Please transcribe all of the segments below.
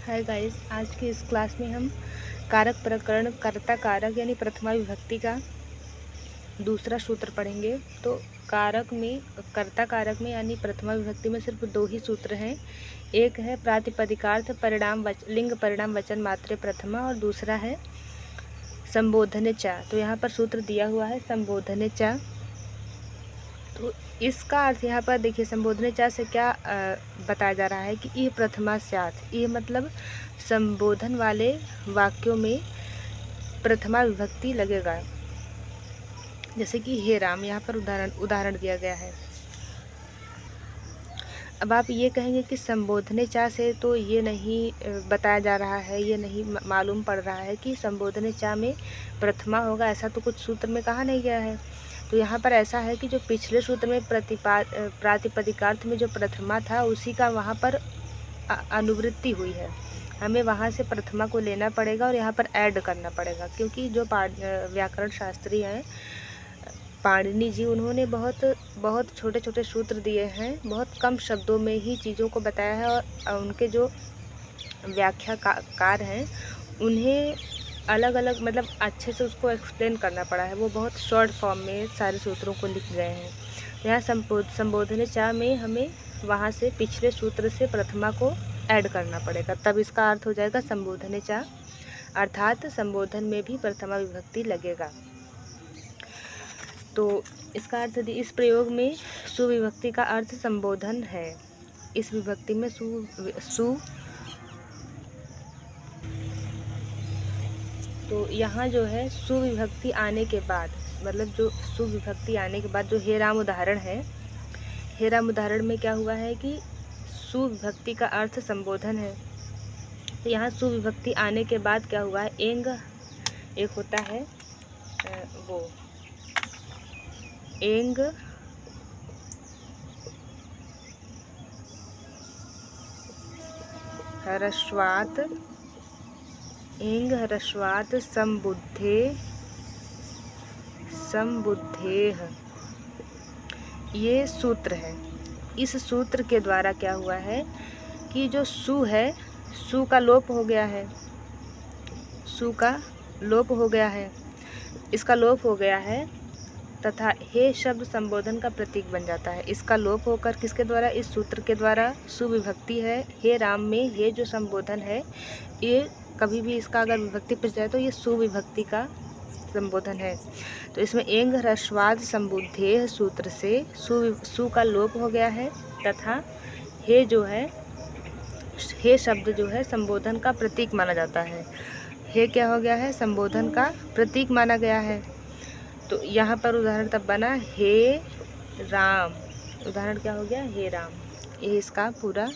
Hi guys, आज की इस क्लास में हम कारक प्रकरण कर्ता कारक यानी प्रथमा विभक्ति का दूसरा सूत्र पढ़ेंगे। तो कारक में कर्ता कारक में यानी प्रथमा विभक्ति में सिर्फ दो ही सूत्र हैं। एक है प्रातिपदिकार्थ परिणाम लिंग परिणाम वचन मात्रे प्रथमा और दूसरा है संबोधने चा। तो यहाँ पर सूत्र दिया हुआ है संबोधने चा। तो इसका अर्थ यहाँ पर देखिए, संबोधने चा से क्या बताया जा रहा है कि यह प्रथमा स्यात्, यह मतलब संबोधन वाले वाक्यों में प्रथमा विभक्ति लगेगा। जैसे कि हे राम, यहाँ पर उदाहरण दिया गया है। अब आप ये कहेंगे कि संबोधने चा से तो ये नहीं बताया जा रहा है, ये नहीं मालूम पड़ रहा है कि संबोधने चा में प्रथमा होगा, ऐसा तो कुछ सूत्र में कहा नहीं गया है। तो यहाँ पर ऐसा है कि जो पिछले सूत्र में प्रातिपदिकार्थ में जो प्रथमा था उसी का वहाँ पर अनुवृत्ति हुई है। हमें वहाँ से प्रथमा को लेना पड़ेगा और यहाँ पर ऐड करना पड़ेगा, क्योंकि जो व्याकरण शास्त्री हैं पाणिनि जी, उन्होंने बहुत छोटे छोटे सूत्र दिए हैं, बहुत कम शब्दों में ही चीज़ों को बताया है। और उनके जो व्याख्याकार हैं उन्हें अलग अलग मतलब अच्छे से उसको एक्सप्लेन करना पड़ा है। वो बहुत शॉर्ट फॉर्म में सारे सूत्रों को लिख गए हैं। तो यहाँ संबोधने चा में हमें वहाँ से पिछले सूत्र से प्रथमा को ऐड करना पड़ेगा, तब इसका अर्थ हो जाएगा संबोधने चा, अर्थात संबोधन में भी प्रथमा विभक्ति लगेगा। तो इसका अर्थ इस प्रयोग में सुविभक्ति का अर्थ संबोधन है। इस विभक्ति में तो यहाँ जो है सुविभक्ति आने के बाद, मतलब जो सुविभक्ति आने के बाद जो हे राम उदाहरण है, हे राम उदाहरण में क्या हुआ है कि सुविभक्ति का अर्थ संबोधन है। तो यहाँ सुविभक्ति आने के बाद क्या हुआ है, एंग एक होता है वो एंग ह्रस्वात् एंग ह्रस्वात् संबुद्धेः, ये सूत्र है। इस सूत्र के द्वारा क्या हुआ है कि जो सु है, सु का लोप हो गया है, सु का लोप हो गया है, इसका लोप हो गया है तथा हे शब्द संबोधन का प्रतीक बन जाता है। इसका लोप होकर किसके द्वारा, इस सूत्र के द्वारा, सुविभक्ति है हे राम में हे जो संबोधन है, ये कभी भी इसका अगर विभक्ति पिछ जाए तो ये सुविभक्ति का संबोधन है। तो इसमें एंग ह्रस्वात् संबुद्धेः सूत्र से सु का लोप हो गया है तथा हे जो है, हे शब्द जो है संबोधन का प्रतीक माना जाता है। हे क्या हो गया है, संबोधन का प्रतीक माना गया है। तो यहाँ पर उदाहरण तब बना हे राम, उदाहरण क्या हो गया, हे राम। ये इसका पूरा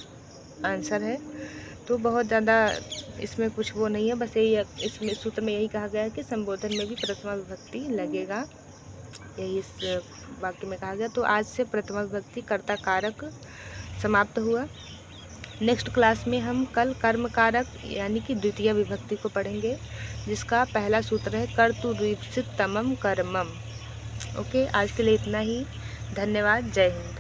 आंसर है। तो बहुत ज़्यादा इसमें कुछ वो नहीं है, बस यही इसमें सूत्र में यही कहा गया है कि संबोधन में भी प्रथमा विभक्ति लगेगा, यही इस वाक्य में कहा गया। तो आज से प्रथमा विभक्ति कर्ता कारक समाप्त हुआ। नेक्स्ट क्लास में हम कल कर्म कारक यानी कि द्वितीय विभक्ति को पढ़ेंगे, जिसका पहला सूत्र है कर्तुरीप्सित तमम कर्मम। ओके, आज के लिए इतना ही। धन्यवाद। जय हिंद।